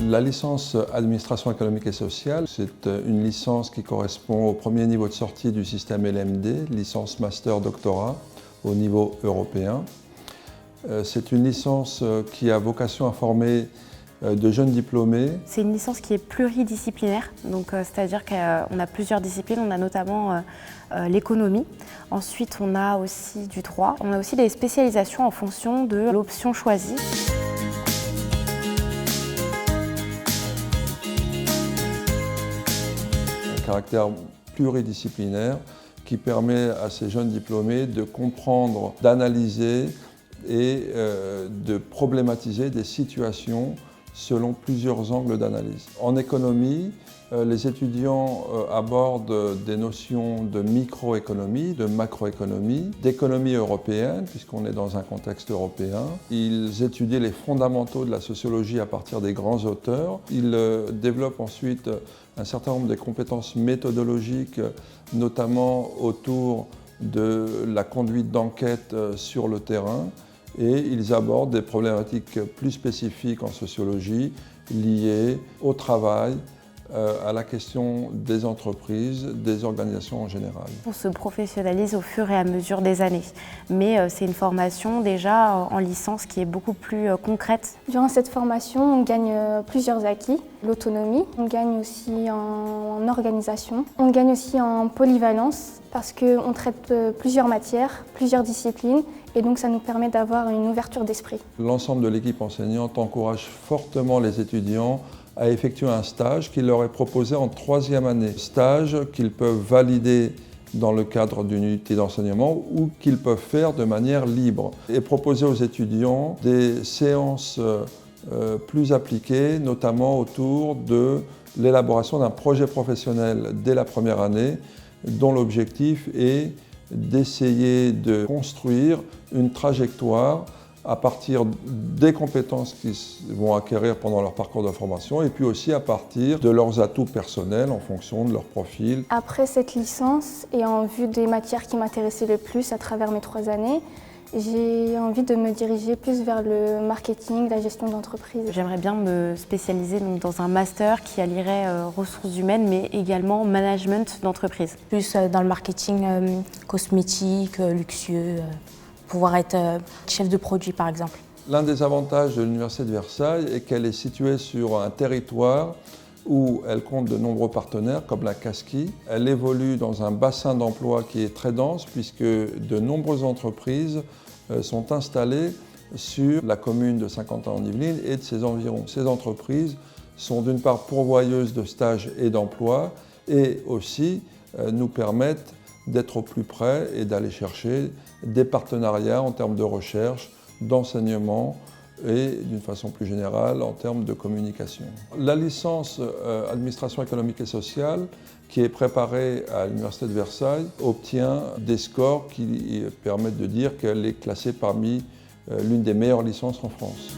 La licence Administration économique et sociale, c'est une licence qui correspond au premier niveau de sortie du système LMD, licence master doctorat au niveau européen. C'est une licence qui a vocation à former de jeunes diplômés. C'est une licence qui est pluridisciplinaire, donc c'est-à-dire qu'on a plusieurs disciplines, on a notamment l'économie. Ensuite, on a aussi du droit. On a aussi des spécialisations en fonction de l'option choisie. Un caractère pluridisciplinaire qui permet à ces jeunes diplômés de comprendre, d'analyser et de problématiser des situations selon plusieurs angles d'analyse. En économie, les étudiants abordent des notions de microéconomie, de macroéconomie, d'économie européenne, puisqu'on est dans un contexte européen. Ils étudient les fondamentaux de la sociologie à partir des grands auteurs. Ils développent ensuite un certain nombre de compétences méthodologiques, notamment autour de la conduite d'enquête sur le terrain. Et ils abordent des problématiques plus spécifiques en sociologie liées au travail, à la question des entreprises, des organisations en général. On se professionnalise au fur et à mesure des années, mais c'est une formation déjà en licence qui est beaucoup plus concrète. Durant cette formation, on gagne plusieurs acquis, l'autonomie, on gagne aussi en organisation, on gagne aussi en polyvalence parce qu'on traite plusieurs matières, plusieurs disciplines et donc ça nous permet d'avoir une ouverture d'esprit. L'ensemble de l'équipe enseignante encourage fortement les étudiants à effectuer un stage qui leur est proposé en troisième année. Stage qu'ils peuvent valider dans le cadre d'une unité d'enseignement ou qu'ils peuvent faire de manière libre. Et proposer aux étudiants des séances plus appliquées, notamment autour de l'élaboration d'un projet professionnel dès la première année, dont l'objectif est d'essayer de construire une trajectoire à partir des compétences qu'ils vont acquérir pendant leur parcours de formation et puis aussi à partir de leurs atouts personnels en fonction de leur profil. Après cette licence et en vue des matières qui m'intéressaient le plus à travers mes 3 années, j'ai envie de me diriger plus vers le marketing, la gestion d'entreprise. J'aimerais bien me spécialiser donc, dans un master qui allierait ressources humaines mais également management d'entreprise. Plus dans le marketing cosmétique, luxueux, pouvoir être chef de produit par exemple. L'un des avantages de l'Université de Versailles est qu'elle est située sur un territoire où elle compte de nombreux partenaires comme la Casqui. Elle évolue dans un bassin d'emploi qui est très dense puisque de nombreuses entreprises sont installées sur la commune de Saint-Quentin-en-Yvelines et de ses environs. Ces entreprises sont d'une part pourvoyeuses de stages et d'emplois et aussi nous permettent d'être au plus près et d'aller chercher des partenariats en termes de recherche, d'enseignement et d'une façon plus générale en termes de communication. La licence Administration économique et sociale qui est préparée à l'Université de Versailles obtient des scores qui permettent de dire qu'elle est classée parmi l'une des meilleures licences en France.